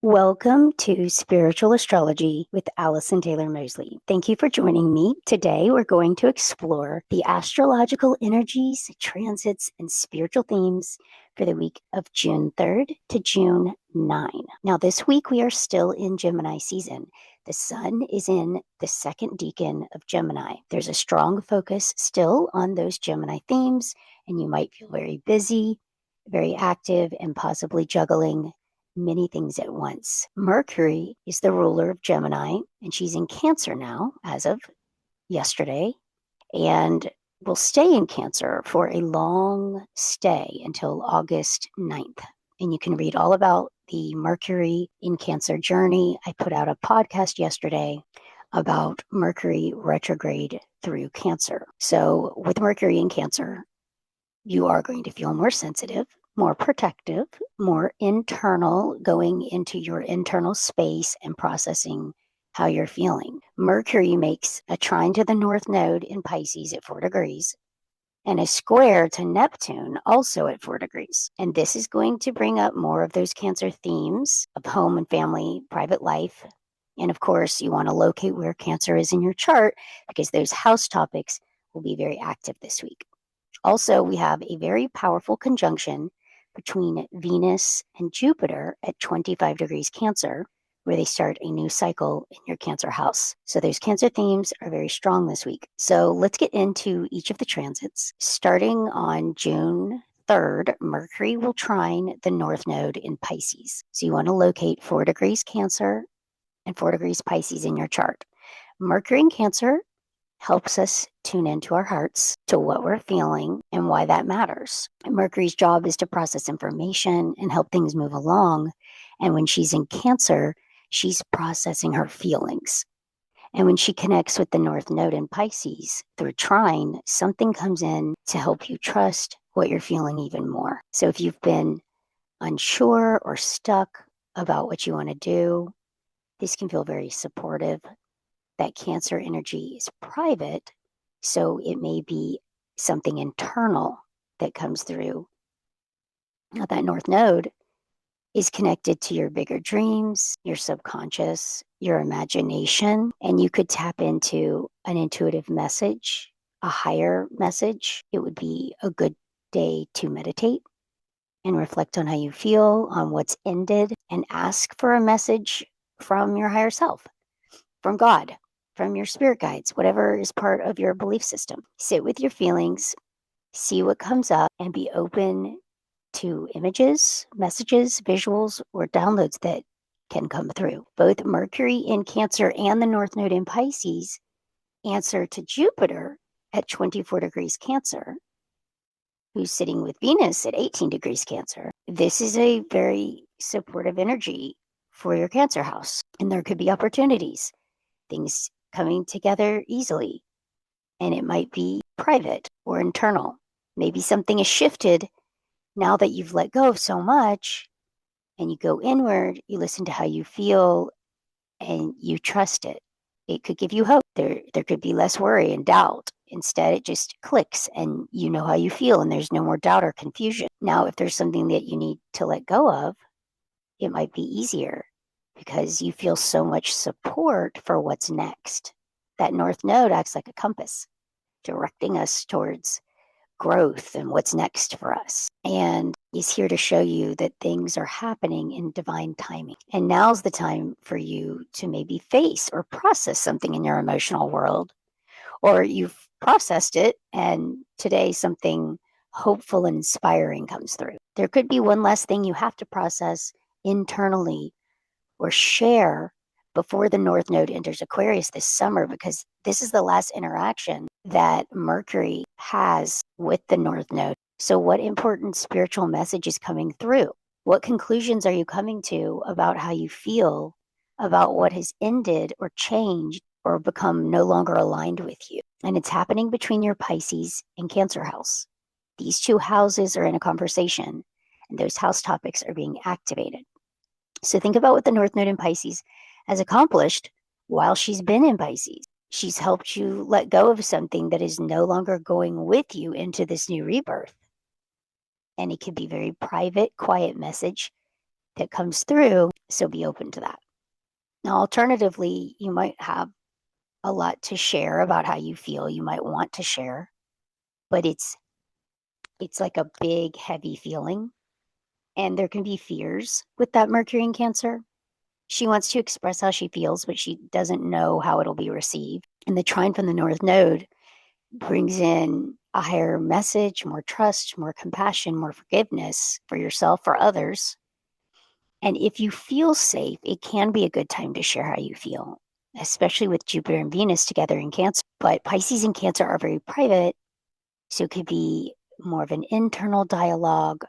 Welcome to Spiritual Astrology with Alice and Taylor-Moseley. Thank you for joining me. Today, we're going to explore the astrological energies, transits, and spiritual themes for the week of June 3rd to June 9. Now, this week, we are still in Gemini season. The sun is in the second decan of Gemini. There's a strong focus still on those Gemini themes, and you might feel very busy, very active, and possibly juggling many things at once. Mercury is the ruler of Gemini, and she's in Cancer now as of yesterday, and will stay in Cancer for a long stay until August 9th. And you can read all about the Mercury in Cancer journey. I put out a podcast yesterday about Mercury retrograde through Cancer. So with Mercury in Cancer, you are going to feel more sensitive, more protective, more internal, going into your internal space and processing how you're feeling. Mercury makes a trine to the North Node in Pisces at 4 degrees and a square to Neptune also at 4 degrees. And this is going to bring up more of those Cancer themes of home and family, private life. And of course, you want to locate where Cancer is in your chart because those house topics will be very active this week. Also, we have a very powerful conjunction between Venus and Jupiter at 25 degrees Cancer, where they start a new cycle in your Cancer house. So those Cancer themes are very strong this week. So let's get into each of the transits. Starting on June 3rd, Mercury will trine the North Node in Pisces. So you want to locate 4 degrees Cancer and 4 degrees Pisces in your chart. Mercury in Cancer helps us tune into our hearts, to what we're feeling and why that matters. Mercury's job is to process information and help things move along. And when she's in Cancer, she's processing her feelings. And when she connects with the North Node in Pisces through trine, something comes in to help you trust what you're feeling even more. So if you've been unsure or stuck about what you want to do, this can feel very supportive. That Cancer energy is private, so it may be something internal that comes through. Now, that North Node is connected to your bigger dreams, your subconscious, your imagination, and you could tap into an intuitive message, a higher message. It would be a good day to meditate and reflect on how you feel, on what's ended, and ask for a message from your higher self, from God, from your spirit guides, whatever is part of your belief system. Sit with your feelings, see what comes up, and be open to images, messages, visuals, or downloads that can come through. Both Mercury in Cancer and the North Node in Pisces answer to Jupiter at 24 degrees Cancer, who's sitting with Venus at 18 degrees Cancer. This is a very supportive energy for your Cancer house, and there could be opportunities, things coming together easily, and it might be private or internal. Maybe something is shifted now that you've let go of so much and you go inward, you listen to how you feel and you trust it. It could give you hope. There could be less worry and doubt. Instead, it just clicks and you know how you feel and there's no more doubt or confusion. Now, if there's something that you need to let go of, it might be easier because you feel so much support for what's next. That North Node acts like a compass, directing us towards growth and what's next for us. And is here to show you that things are happening in divine timing. And now's the time for you to maybe face or process something in your emotional world, or you've processed it and today something hopeful and inspiring comes through. There could be one less thing you have to process internally or share before the North Node enters Aquarius this summer, because this is the last interaction that Mercury has with the North Node. So what important spiritual message is coming through? What conclusions are you coming to about how you feel about what has ended or changed or become no longer aligned with you? And it's happening between your Pisces and Cancer house. These two houses are in a conversation, and those house topics are being activated. So think about what the North Node in Pisces has accomplished while she's been in Pisces. She's helped you let go of something that is no longer going with you into this new rebirth. And it could be very private, quiet message that comes through, so be open to that. Now, alternatively, you might have a lot to share about how you feel. You might want to share, but it's like a big, heavy feeling. And there can be fears with that Mercury in Cancer. She wants to express how she feels, but she doesn't know how it'll be received. And the trine from the North Node brings in a higher message, more trust, more compassion, more forgiveness for yourself, for others. And if you feel safe, it can be a good time to share how you feel, especially with Jupiter and Venus together in Cancer. But Pisces and Cancer are very private, so it could be more of an internal dialogue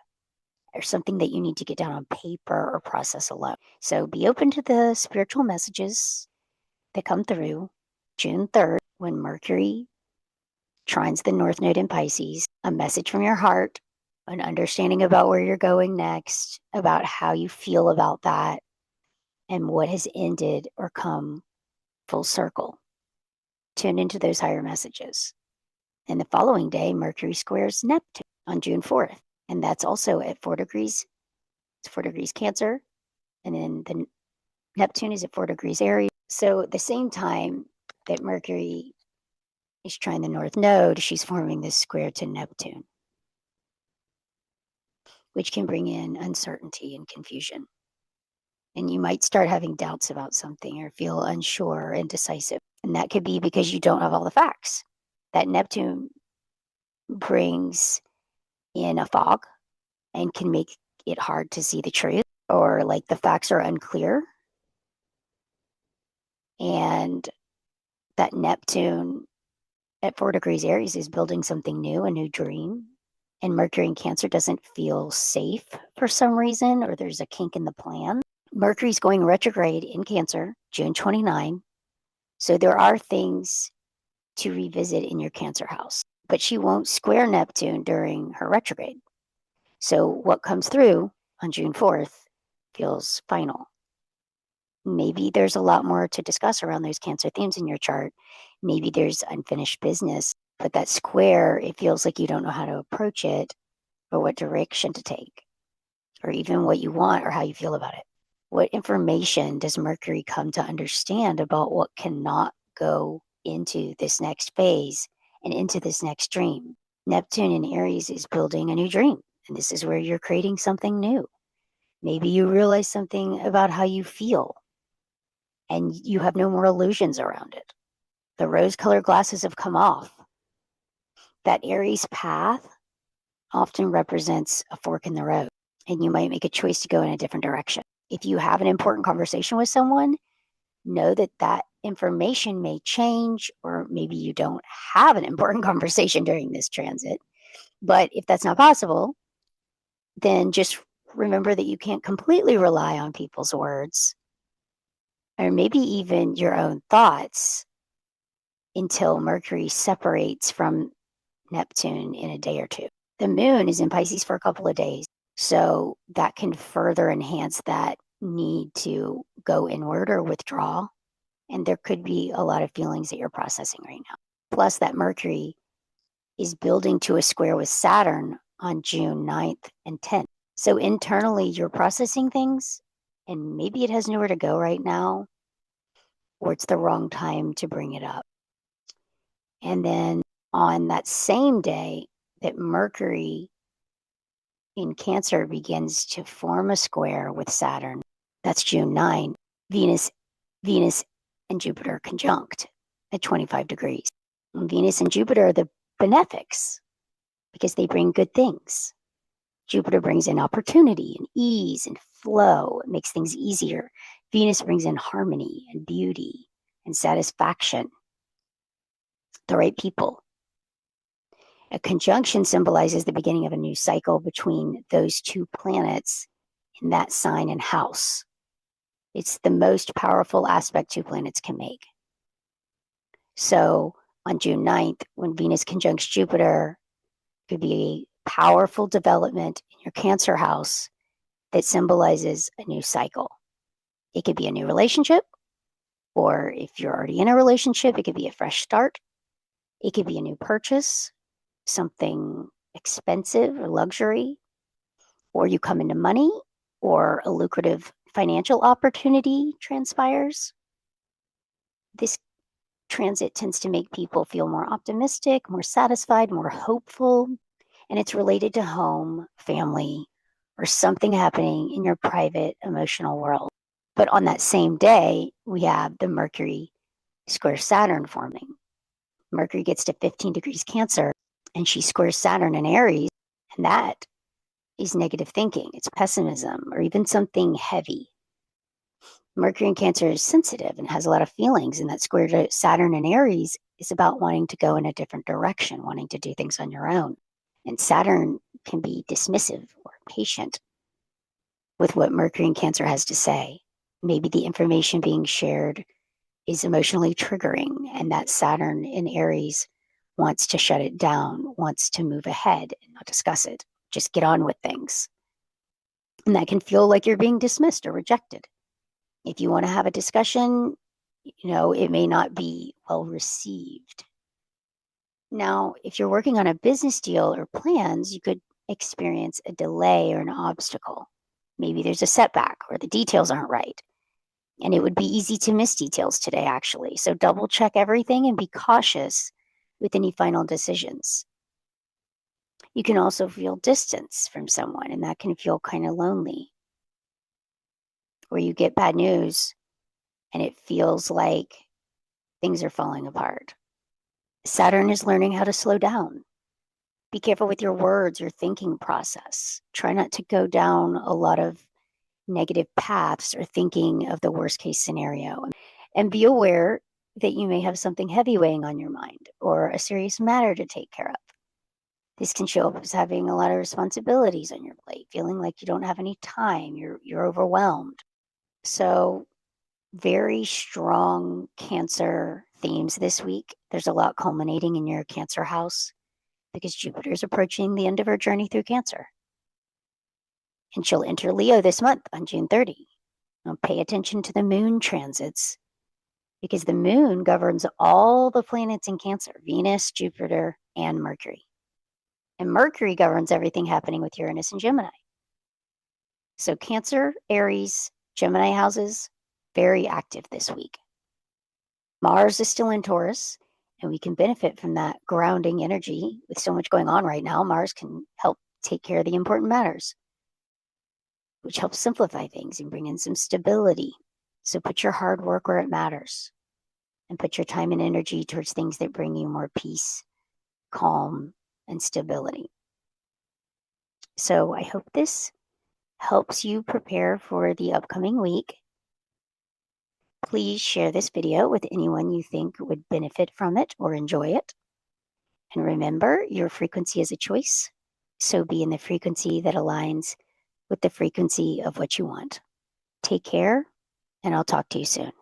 or something that you need to get down on paper or process alone. So be open to the spiritual messages that come through. June 3rd, when Mercury trines the North Node in Pisces, a message from your heart, an understanding about where you're going next, about how you feel about that, and what has ended or come full circle. Tune into those higher messages. And the following day, Mercury squares Neptune on June 4th. And that's also at 4 degrees. It's 4 degrees Cancer. And then the Neptune is at 4 degrees Aries. So at the same time that Mercury is trying the North Node, she's forming this square to Neptune, which can bring in uncertainty and confusion. And you might start having doubts about something or feel unsure or indecisive. And that could be because you don't have all the facts. That Neptune brings in a fog and can make it hard to see the truth, or like the facts are unclear. And that Neptune at 4 degrees Aries is building something new, a new dream. And Mercury in Cancer doesn't feel safe for some reason, or there's a kink in the plan. Mercury's going retrograde in Cancer, June 29. So there are things to revisit in your Cancer house, but she won't square Neptune during her retrograde. So what comes through on June 4th feels final. Maybe there's a lot more to discuss around those Cancer themes in your chart. Maybe there's unfinished business, but that square, it feels like you don't know how to approach it or what direction to take, or even what you want or how you feel about it. What information does Mercury come to understand about what cannot go into this next phase and into this next dream? Neptune in Aries is building a new dream, and this is where you're creating something new. Maybe you realize something about how you feel, and you have no more illusions around it. The rose-colored glasses have come off. That Aries path often represents a fork in the road, and you might make a choice to go in a different direction. If you have an important conversation with someone, know that that information may change, or maybe you don't have an important conversation during this transit. But if that's not possible, then just remember that you can't completely rely on people's words, or maybe even your own thoughts, until Mercury separates from Neptune in a day or two. The moon is in Pisces for a couple of days, so that can further enhance that need to go inward or withdraw. And there could be a lot of feelings that you're processing right now. Plus, that Mercury is building to a square with Saturn on June 9th and 10th. So internally, you're processing things, and maybe it has nowhere to go right now, or it's the wrong time to bring it up. And then on that same day that Mercury in Cancer begins to form a square with Saturn, that's June 9, Venus and Jupiter conjunct at 25 degrees. And Venus and Jupiter are the benefics because they bring good things. Jupiter brings in opportunity and ease and flow. It makes things easier. Venus brings in harmony and beauty and satisfaction, the right people. A conjunction symbolizes the beginning of a new cycle between those two planets in that sign and house. It's the most powerful aspect two planets can make. So on June 9th, when Venus conjuncts Jupiter, it could be a powerful development in your Cancer house that symbolizes a new cycle. It could be a new relationship, or if you're already in a relationship, it could be a fresh start. It could be a new purchase, something expensive or luxury, or you come into money, or a lucrative financial opportunity transpires. This transit tends to make people feel more optimistic, more satisfied, more hopeful, and it's related to home, family, or something happening in your private emotional world. But on that same day, we have the Mercury square Saturn forming. Mercury gets to 15 degrees Cancer, and she squares Saturn in Aries, and that is negative thinking. It's pessimism or even something heavy. Mercury in Cancer is sensitive and has a lot of feelings, and that square to Saturn in Aries is about wanting to go in a different direction, wanting to do things on your own. And Saturn can be dismissive or patient with what Mercury in Cancer has to say. Maybe the information being shared is emotionally triggering, and that Saturn in Aries wants to shut it down, wants to move ahead and not discuss it. Just get on with things. And that can feel like you're being dismissed or rejected. If you want to have a discussion, it may not be well received. Now, if you're working on a business deal or plans, you could experience a delay or an obstacle. Maybe there's a setback or the details aren't right. And it would be easy to miss details today, actually. So double check everything and be cautious with any final decisions. You can also feel distance from someone, and that can feel kind of lonely. Or you get bad news and it feels like things are falling apart. Saturn is learning how to slow down. Be careful with your words, your thinking process. Try not to go down a lot of negative paths or thinking of the worst case scenario. And be aware that you may have something heavy weighing on your mind or a serious matter to take care of. This can show up as having a lot of responsibilities on your plate, feeling like you don't have any time, you're overwhelmed. So very strong Cancer themes this week. There's a lot culminating in your Cancer house because Jupiter is approaching the end of her journey through Cancer. And she'll enter Leo this month on June 30. Now pay attention to the moon transits because the moon governs all the planets in Cancer, Venus, Jupiter, and Mercury. And Mercury governs everything happening with Uranus and Gemini. So Cancer, Aries, Gemini houses, very active this week. Mars is still in Taurus, and we can benefit from that grounding energy. With so much going on right now, Mars can help take care of the important matters, which helps simplify things and bring in some stability. So put your hard work where it matters and put your time and energy towards things that bring you more peace, calm, and stability. So I hope this helps you prepare for the upcoming week. Please share this video with anyone you think would benefit from it or enjoy it. And remember, your frequency is a choice. So be in the frequency that aligns with the frequency of what you want. Take care, and I'll talk to you soon.